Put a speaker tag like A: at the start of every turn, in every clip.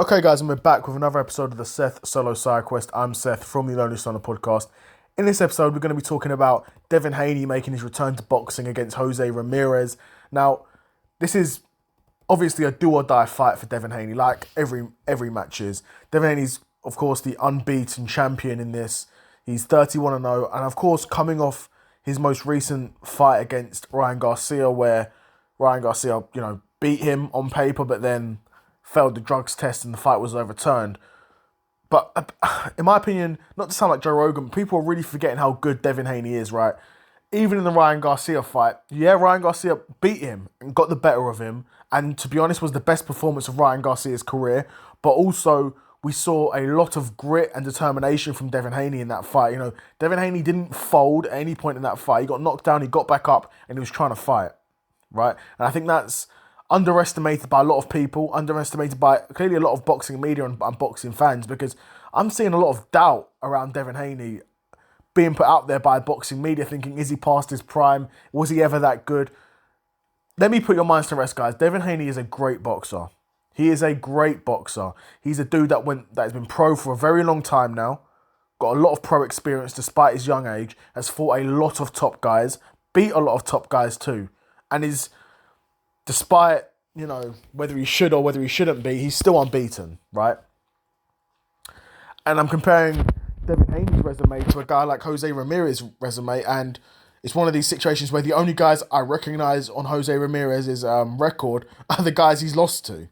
A: Okay, guys, and we're back with another episode of the Seth Solo Side Quest. I'm Seth from the Lonely Stoner podcast. In this episode, we're going to be talking about Devin Haney making his return to boxing against Jose Ramirez. Now, this is obviously a do or die fight for Devin Haney, like every match is. Devin Haney's, of course, the unbeaten champion in this. He's 31-0, and of course, coming off his most recent fight against Ryan Garcia, where Ryan Garcia, beat him on paper, but then failed the drugs test and the fight was overturned. But in my opinion, not to sound like Joe Rogan, people are really forgetting how good Devin Haney is, right? Even in the Ryan Garcia fight, Ryan Garcia beat him and got the better of him, and to be honest, was the best performance of Ryan Garcia's career. But also, we saw a lot of grit and determination from Devin Haney in that fight. Devin Haney didn't fold at any point in that fight. He got knocked down, he got back up, and he was trying to fight, right? And I think that's underestimated by a lot of people, underestimated by clearly a lot of boxing media and boxing fans, because I'm seeing a lot of doubt around Devin Haney being put out there by boxing media, thinking, is he past his prime? Was he ever that good? Let me put your minds to rest, guys. Devin Haney is a great boxer. He is a great boxer. He's a dude that has been pro for a very long time now, got a lot of pro experience despite his young age, has fought a lot of top guys, beat a lot of top guys too, and is, despite, whether he should or whether he shouldn't be, he's still unbeaten, right? And I'm comparing Devin Haney's resume to a guy like Jose Ramirez's resume, and it's one of these situations where the only guys I recognise on Jose Ramirez's record are the guys he's lost to.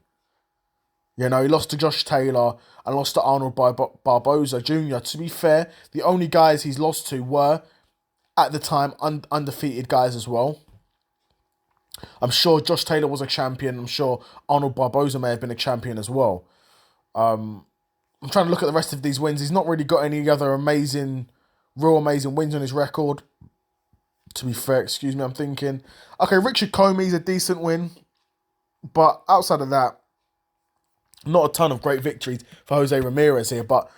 A: He lost to Josh Taylor and lost to Arnold Barboza Jr. To be fair, the only guys he's lost to were, at the time, undefeated guys as well. I'm sure Josh Taylor was a champion. I'm sure Arnold Barboza may have been a champion as well. I'm trying to look at the rest of these wins. He's not really got any other real amazing wins on his record. To be fair, I'm thinking. Okay, Richard Comey's a decent win. But outside of that, not a ton of great victories for Jose Ramirez here. But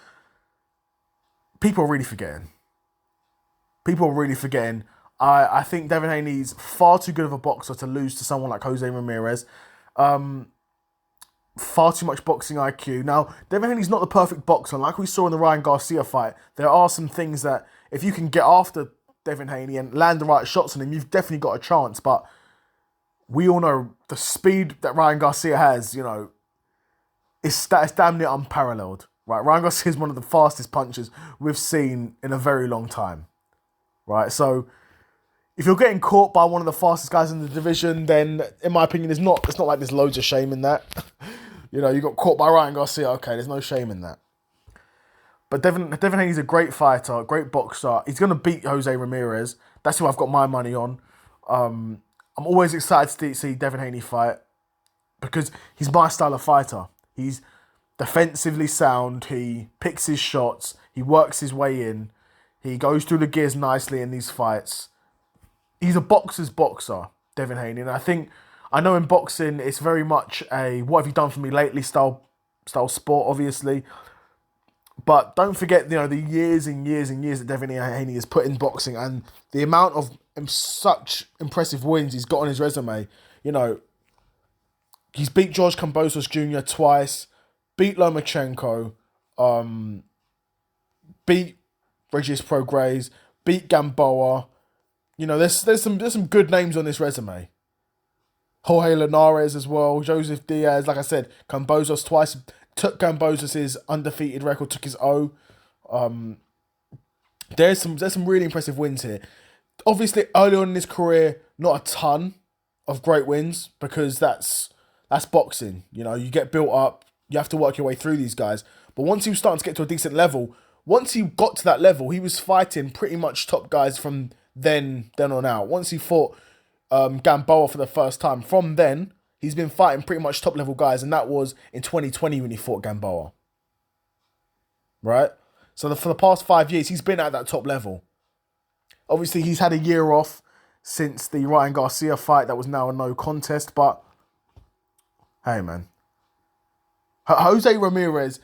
A: people are really forgetting. I think Devin Haney's far too good of a boxer to lose to someone like Jose Ramirez. Far too much boxing IQ. Now, Devin Haney's not the perfect boxer. Like we saw in the Ryan Garcia fight, there are some things that if you can get after Devin Haney and land the right shots on him, you've definitely got a chance. But we all know the speed that Ryan Garcia has, it's damn near unparalleled. Right? Ryan Garcia is one of the fastest punchers we've seen in a very long time. Right? So if you're getting caught by one of the fastest guys in the division, then, in my opinion, it's not like there's loads of shame in that. You got caught by Ryan Garcia, okay, there's no shame in that. But Devin Haney's a great fighter, a great boxer. He's going to beat Jose Ramirez. That's who I've got my money on. I'm always excited to see Devin Haney fight because he's my style of fighter. He's defensively sound. He picks his shots. He works his way in. He goes through the gears nicely in these fights. He's a boxer's boxer, Devin Haney. And I know in boxing, it's very much a what have you done for me lately style sport, obviously. But don't forget, the years and years and years that Devin Haney has put in boxing and the amount of such impressive wins he's got on his resume. He's beat George Kambosos Jr. twice, beat Lomachenko, beat Regis Prograis, beat Gamboa. There's some good names on this resume. Jorge Linares as well, Joseph Diaz, like I said, Kambosos twice, took Kambosos' undefeated record, took his O. There's some really impressive wins here. Obviously, early on in his career, not a ton of great wins because that's boxing. You get built up, you have to work your way through these guys. But once he was starting to get to a decent level, once he got to that level, he was fighting pretty much top guys from then on out. Once he fought Gamboa for the first time, from then, he's been fighting pretty much top level guys, and that was in 2020 when he fought Gamboa. Right? So for the past 5 years, he's been at that top level. Obviously, he's had a year off since the Ryan Garcia fight that was now a no contest, but hey, man. Jose Ramirez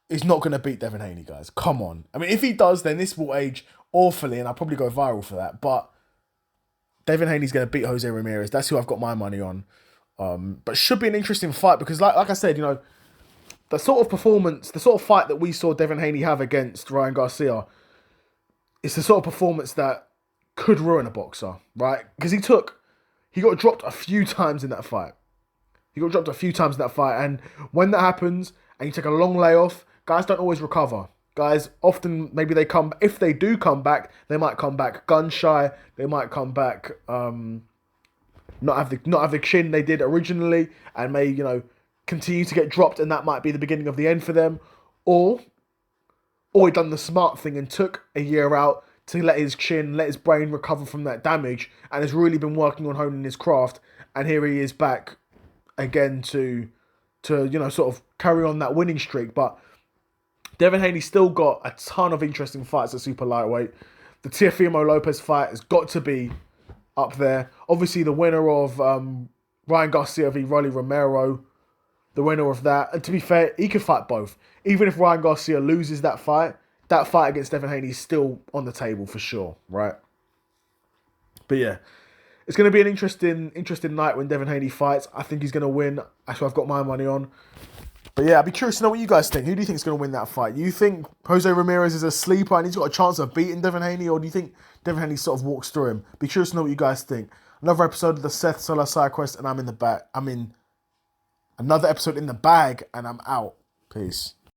A: is not going to beat Devin Haney, guys. Come on. I mean, if he does, then this will age awfully, and I'll probably go viral for that, but Devin Haney's going to beat Jose Ramirez. That's who I've got my money on. But should be an interesting fight because, like I said, the sort of performance, the sort of fight that we saw Devin Haney have against Ryan Garcia, it's the sort of performance that could ruin a boxer, right? Because he got dropped a few times in that fight. And when that happens and you take a long layoff, guys don't always recover. Guys, often, maybe if they do come back, they might come back gun shy. They might come back, not have the chin they did originally, and may, continue to get dropped, and that might be the beginning of the end for them. Or he done the smart thing and took a year out to let his brain recover from that damage, and has really been working on honing his craft. And here he is back again to sort of carry on that winning streak. But Devin Haney still got a ton of interesting fights at super lightweight. The Teofimo Lopez fight has got to be up there. Obviously, the winner of Ryan Garcia v. Rolly Romero, the winner of that. And to be fair, he could fight both. Even if Ryan Garcia loses that fight against Devin Haney is still on the table for sure, right? But yeah, it's going to be an interesting night when Devin Haney fights. I think he's going to win. That's what I've got my money on. But yeah, I'd be curious to know what you guys think. Who do you think is going to win that fight? You think Jose Ramirez is a sleeper and he's got a chance of beating Devin Haney? Or do you think Devin Haney sort of walks through him? Be curious to know what you guys think. Another episode of the Seth Solo Side Quest, and I'm in another episode in the bag, and I'm out. Peace.